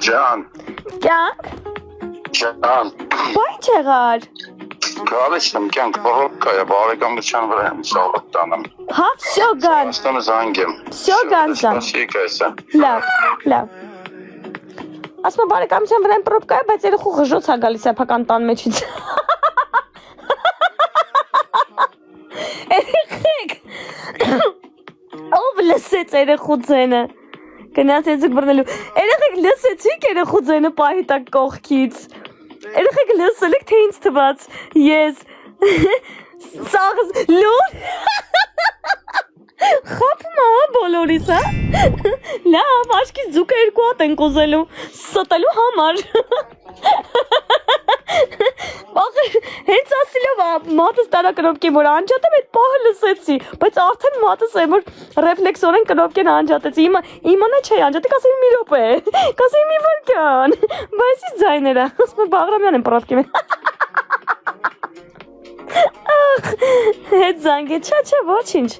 Ջան։ Կյանք։ Ջան։ Ինչ եղար։ Գալիս եմ կյանք բողոքա է բարեկամության վրա եմ սաղոտ տանեմ։ Հա, всё գան։ Աստանը զանգեմ։ Всё գան զան։ Լավ։ Ասում բարեկամության վրա եմ պրոբկա է, բայց երեխու ղժոց է գալիս սեփական տան մեջից։ Երեխեք։ Ով լսեց երեխու ձենը։ Գնացեց բռնելու։ Երեխեք լսեցիք երեխու ձենը պահի տակ կողքից։ Երեխեք լսել եք թե ինձ թված։ Ես սաղս լուր։ Խափում է բոլորիս, հա։ Լավ, աչքից ձուկը երկու հատ ենք ուզելու ստելու համար։ Հենց ասելով մատս տարա կնոպկի որ անջատեմ այդ պահը լսեցի, բայց արդեն մատս է որ ռեֆլեքսորեն կնոպկեն անջատեցի, իմանա չէի անջատի, կասեի մի րոպե, կասեի մի վարկյան, բայց ის ձայները, ասում եմ Բաղրամյան եմ պրոբկի մեն։ Հետ զանգե, չէ, ոչինչ։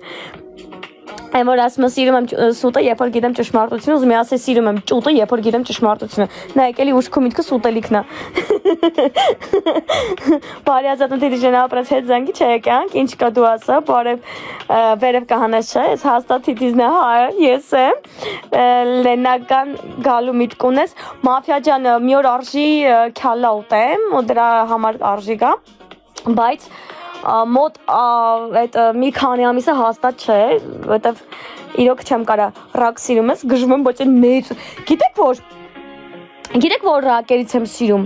Եմ որ ասում եմ սիրում եմ սուտը, երբ որ գիտեմ ճշմարտությունը, ուզում եմ ասել սիրում եմ ճուտը, երբ որ գիտեմ ճշմարտությունը։ Նայեք էլի ուշքու միտքը սուտելիքն է։ Բարի ազատուն դիժենա ապրած հետ զանգի չէ եկանք, ինչ կա դու ասա, բարև վերև կահանես չէ, ես հաստատ թիթիզն է, հա, ես եմ, լենական գալու միտք ունես, մաֆիա ջան մի օր արժի քյալա ուտեմ, ու դրա համար արժի գա, բայց մոտ այդ մի քանի ամիսը հաստատ չէ, որտեվ իրոք չեմ կարա ռակ սիրում ես, գժում եմ, բայց այն մեծ, գիտեք որ ռակերից եմ սիրում,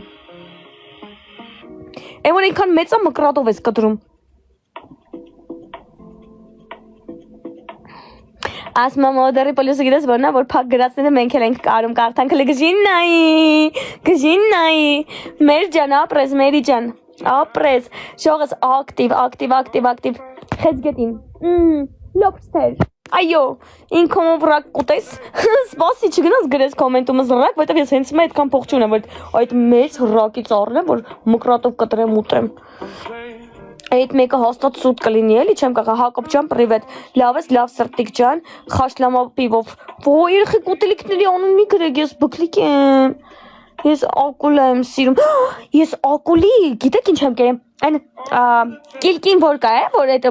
այն որ այնքան մեծա մկրատով ես կտրում, ասում եմ օդերի պոլյուսը գիտես որնա, որ պակ գրացները մենք էլ ենք կարում, կարդանք էլ գժին նայի, մեր ջան, ապրես, մերի ջան, ապրես, շողս ակտիվ, խեցգետին, լոբստեր, այո, ինքոմով ռակ կուտես, սպասի չգնաս գրես կոմենտումս ռակ, որտև ես հենց մե այդքան փող չունեմ, որ այդ մեծ ռակից առնեմ, որ մկրատով կտրեմ ուտեմ, այդ մեկը հաստատ սուտ կլինի էլի, չեմ կաղա, Հակոբ ջան, պրիվետ, լավ ես, լավ սրտիկ ջան, խաշլամա պիվով, որ երխեք ուտելիքների անուն մի գրեք, ես բկլիկ եմ, ես ակուլը եմ սիրում, ես ակուլի, գիտեք ինչ եմ կերեմ, այն կիլկին որ կա է, որ այդ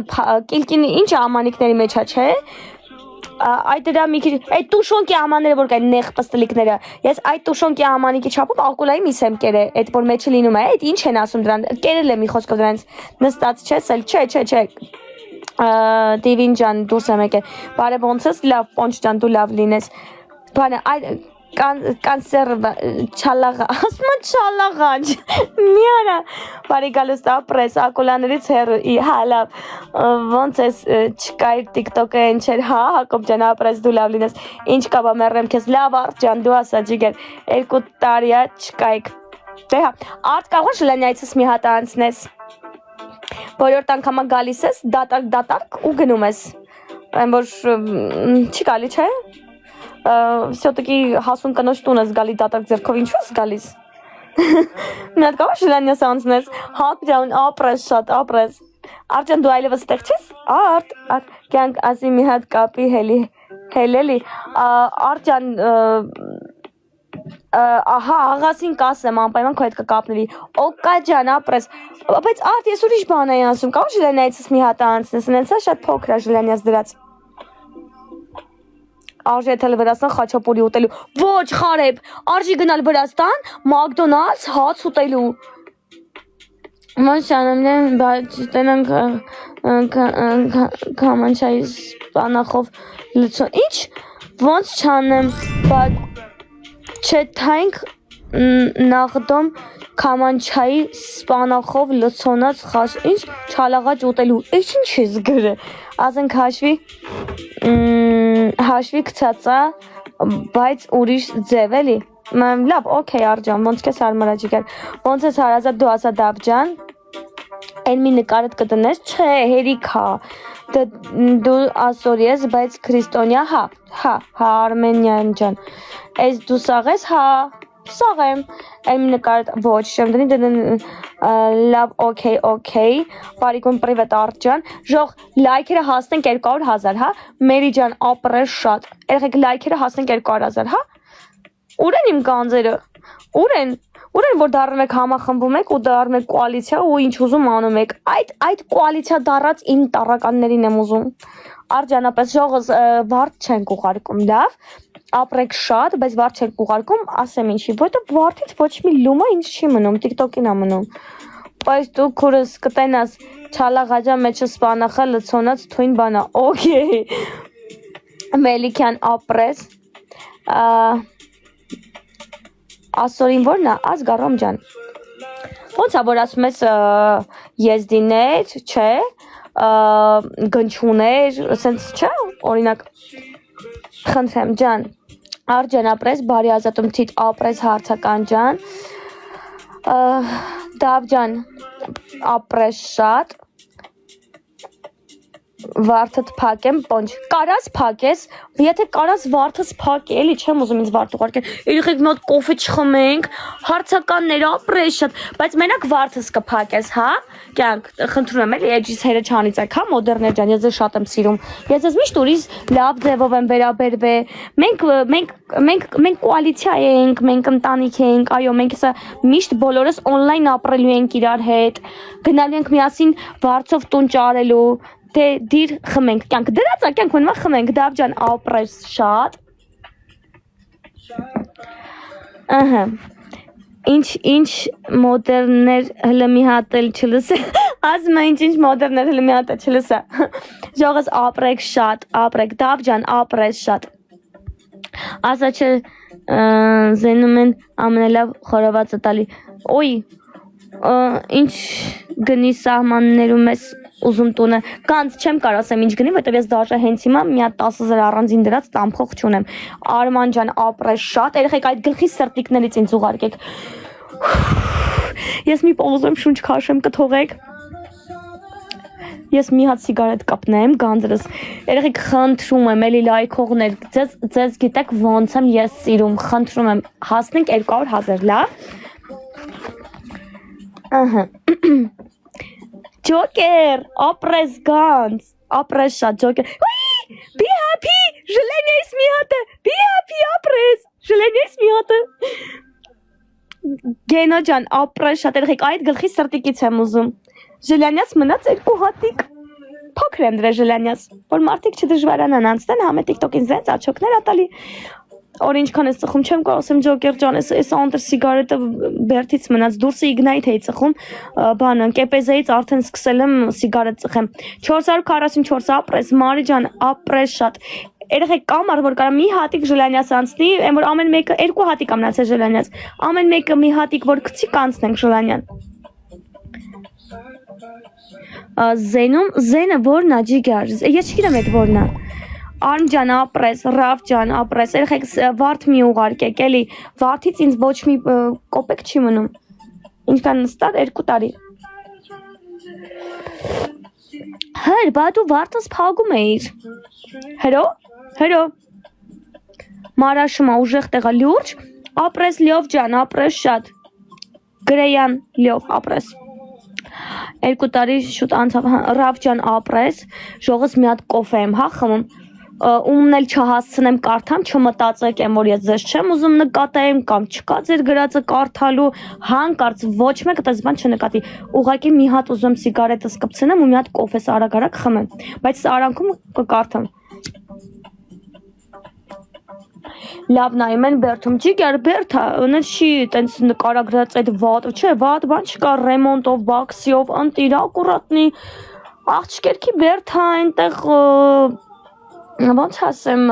կիլկին ինչ ամանիքների մեջ է, չէ, այդ դրա մի քիչ, այդ տուշոնկի ամանները որ կային նեղ պստլիկները, ես այդ տուշոնկի ամանիկի չափով ակուլայի միս եմ կերել, այդ որ մեջը լինում է, այդ ինչ են ասում դրան, կերել եմ մի խոսքով դրանց, նստած չես էլ, չէ, դիվին ջան, դուրս եմ եկել, բարև ոնց ես, լավ, պոնչ ջան, դու լավ լինես, բանը, կանսերվը, չալաղա, ասում են չալաղաչ, մի արա, բարի գալուստ ապրես, ակուլաներից հեռու, հա, լավ, ոնց ես չկայր տիկտոկը են չեր, հա, Հակոբ ջան, ապրես, դու լավ լինես, ինչ կաբա մերրեմ քեզ, լավ արդ ջան, դու ասա ջիգեր, 2 տարիա չկայք, դե հա, արդ կարող շլենյայցս մի հատ անցնես, բոլորդ անգամա գալիս ես, դատարկ ու գնում ես, այն որ չի գալի, չէ? Все-таки հասուն կնոջ տուն ես գալի դատարկ ձերքով, ինչու ես գալիս? Մի հատ կարող շլանյաս անցնես, հակ ջան, ապրես շատ, ապրես, արդ ջան դու այլևս տեղ չես? Արդ, կյանք ասի մի հատ կապի հելելի, արդ ջան, ահա աղասին կասեմ, անպայման քո հետ կկապնվի, օկա ջան, ապրես, բայց արդ ես ուրիշ բան էի ասում, կարող շլանյայցս մի հատ անցնես, նենցա շատ փոքր է շլանյաս դրած Արժի եթել Վրաստան խաչապուրի ուտելու, ոչ խարեբ, արժի գնալ Վրաստան, մակդոնալդս հաց ուտելու, ոնց չանեմ, բայց տենանք կամանչայի սպանախով լծոն, ինչ, ոնց չանեմ, բայց չետայինք նախդոմ կամանչայի սպանախով լծոնած խաշ, ինչ չալաղաչ ուտելու, ինչ ես գրը, ասենք հաշվի կցածա, բայց ուրիշ ձև էլի, լավ, օքեյ արջան, ոնց կես հարմարաջիկար, ոնց ես հարազատ դու ասա դավ ջան, են մի նկարդ կտնես, չէ, հերիք հա, դու ասոր ես, բայց քրիստոնյա հա, արմենյան ջան, ես դու սաղ ես, հա, սաղ եմ, են մի նկարդ ոչ չեմ դնի, լավ, օքեյ, բարիկուն պրիվետ արջան, ժող լայքերը հասնենք 200,000, հա, մերի ջան ապրես շատ, երեխեք լայքերը հասնենք 200,000, հա, Ուր են իմ գանձերը։ Ուր են որ դառնում եք համախմբում եք ու դառնում եք կոալիցիա ու ինչ ուզում անում եք։ Այդ կոալիցիա դառած իմ տառականներին եմ ուզում։ Արջանապես ժողս վարդ չենք ուղարկում, լավ։ Ապրեք շատ, բայց վարդ չենք ուղարկում, ասեմ ինչի, որտեղ վարդից ոչ մի լումա ինչ չի մնում, TikTok-ին է մնում։ Բայց դու քուրս կտենաս չալաղաջա մեջը սպանախը լցոնած թույն բանա։ Okay։ Մելիքյան ապրես։ Ասորին որն է, Ազգարոմ ջան։ Ոնց է որ ասում ես եզդիներ, չէ, գնչուներ, ասենց չէ, օրինակ խնդրեմ ջան, Արջան ապրես, բարի ազատում թիթ ապրես հարցական ջան, Դավ ջան ապրես շատ, վարդդ փակեմ, պոնչ, կարաս փակես, եթե կարաս վարդս փակ էլի, չեմ ուզում ինձ վարդ ուղարկել, երեխեք մի հատ կոֆե չխմենք, հարցականներ ապրես շատ, բայց մենակ վարդս կփակես, հա, կյանք, խնդրում եմ էլի, էջիս հերը չանիծեք, հա, մոդեռներ ջան, ես ձեզ շատ եմ սիրում, ես ձեզ միշտ ուրիշ լավ ձևով եմ վերաբերվել, մենք կոալիցիա ենք, մենք ընտանիք ենք, այո, մենք հեսա միշտ բոլորս օնլայն ապրելու ենք իրար հետ, գնալու ենք միասին վարձով տուն ճարելու Դե դիր խմենք, կյանք դրած է, կյանք մնվա խմենք, Դավ ջան ապրես շատ, ըհը, ինչ մոդերներ հլը մի հատել չլսը, ասմա ինչ մոդերներ հլը մի հատել չլսը, ժողս ապրեք շատ, ապրեք, Դավ ջան ապրես շատ, ասա չէ զենում են ամենալավ խորովածը տալի, ոյ, ինչ գնի սահմաններում ես ուզում տունը, կանց չեմ կար ասեմ ինչ գնի, որտեվ ես դաժե հենց հիմա մի հատ 10,000 առանձին դրած տամփող չունեմ, Արման ջան ապրես շատ, երեխեք այդ գլխի սրտիկներից ինձ ուղարկեք, ես մի պոզում շունչ քաշեմ կթողեք, ես մի հատ սիգարետ կապնեմ գանձրս, երեխեք խնդրում եմ էլի լայքողներ, ձեզ գիտեք ոնց եմ ես սիրում, խնդրում եմ հասնենք 200,000, լավ, ըհը Ջոկեր, ապրես գանց, ապրես շատ ջոկեր, be happy, ժլենյայս մի հատը, be happy, ապրես, ժլենյայս մի հատը, Գենո ջան, ապրես շատ երեխեք, այդ գլխի սրտիկից եմ ուզում, ժլենյաս մնաց 2 հատիկ, փոքր եմ դրա ժլենյաս, որ մարդիկ չդժվարանան անցնեն, համե TikTok-ին զենց աչոքներ ատալի, Որ ինչքան ես ծխում, չեմ կարող ասեմ ջոկեր ջան, այս անտր սիգարետը բերթից մնաց, դուրսը իգնայթ էի ծխում, բանը, կեպեզեից արդեն սկսել եմ սիգարետ ծխեմ, 444 ապրես, Մարի ջան, ապրես շատ, երեխեք կամար, որ կարա մի հատիկ ժլանյաս անցնի, են որ ամեն մեկը, 2 հատիկ ամնաց է ժլանյաս, ամեն մեկը մի հատիկ, որ կցի կանցնենք ժլանյան, Զենը որն է ջիգար, ես չգիրեմ էդ որն է, Արմ ջան ապրես, Ռավ ջան ապրես, երեխեք վարդ մի ուղարկեք, էլի, վարդից ինձ ոչ մի կոպեկ չի մնում, ինչքան նստար 2 տարի, հեր, բա դու վարդս փագում էիր, հերո, մարաշումա ուժեղ տեղա լուրջ, ապրես լյով ջան, ապրես շատ, գրեյան լյով ապրես, 2 տարի շուտ անցավ, Ռավ ջան ապրես, ժողս մի հատ կոֆե եմ, հա խմում, ումն էլ չհասցնեմ կարդամ, չմտածեք եմ, որ ես ձեզ չեմ ուզում նկատեմ, կամ չկա ձեր գրածը կարդալու, հանկարծ ոչ մեկը տես բան չնկատի, ուղղակի մի հատ ուզում սիգարետս կպցնեմ ու մի հատ կոֆես արագ խմեմ, բայց արանքում կկարդամ։ Լավ նայում են բերթում, ջիգեր բերթա, ընը չի տենց նկարագրած այդ վատ, չէ, վատ բան չկա, ռեմոնտով, բաքսիով, ընտիր, ակուրատնի, աղջկերքի բերթա այնտեղ Ոնց ասեմ,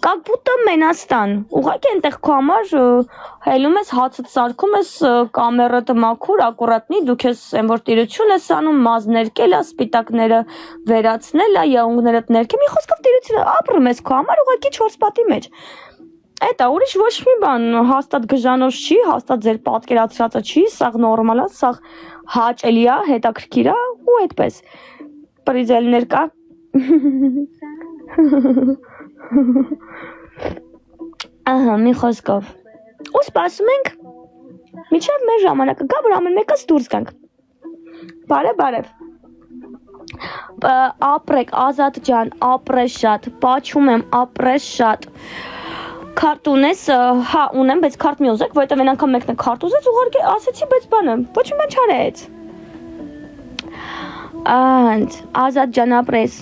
как будто Մենաստան, ուղղակի այնտեղ քո համար հելում ես, հացդ սարքում ես, կամերատը մաքուր, ակուրատնի, դու քեզ այն որ տիրություն ես անում, մազներ կելա, սպիտակները վերացնել, յաունգներդ ներքե, մի խոսքով տիրություն ապրում ես քո համար, ուղղակի 4 պատի մեջ։ Էտա ուրիշ ոչ մի բան, հաստատ գժանոց չի, հաստատ ձեր պատկերացրածը չի, սաղ նորմալ է, սաղ հաճելի է, հետաքրքիր է ու այդպես։ Պրիզելներ կա։ Ահա, մի խոսքով։ Ու սպասում ենք, մինչև մեր ժամանակը գա, որ ամեն մեկս դուրս գանք։ Բարև։ Ապրեք, Ազատ ջան, ապրես շատ, պաչում եմ, ապրես շատ։ Քարտ ունես, հա, ունեմ, բայց քարտ մի ուզեք, որովհետև այն անգամ մեկն է քարտ ուզեց, ուղղակի ասեցի, բայց բանը, ոչ մի բան չարեց։ Անդ, Ազատ ջան ապրես։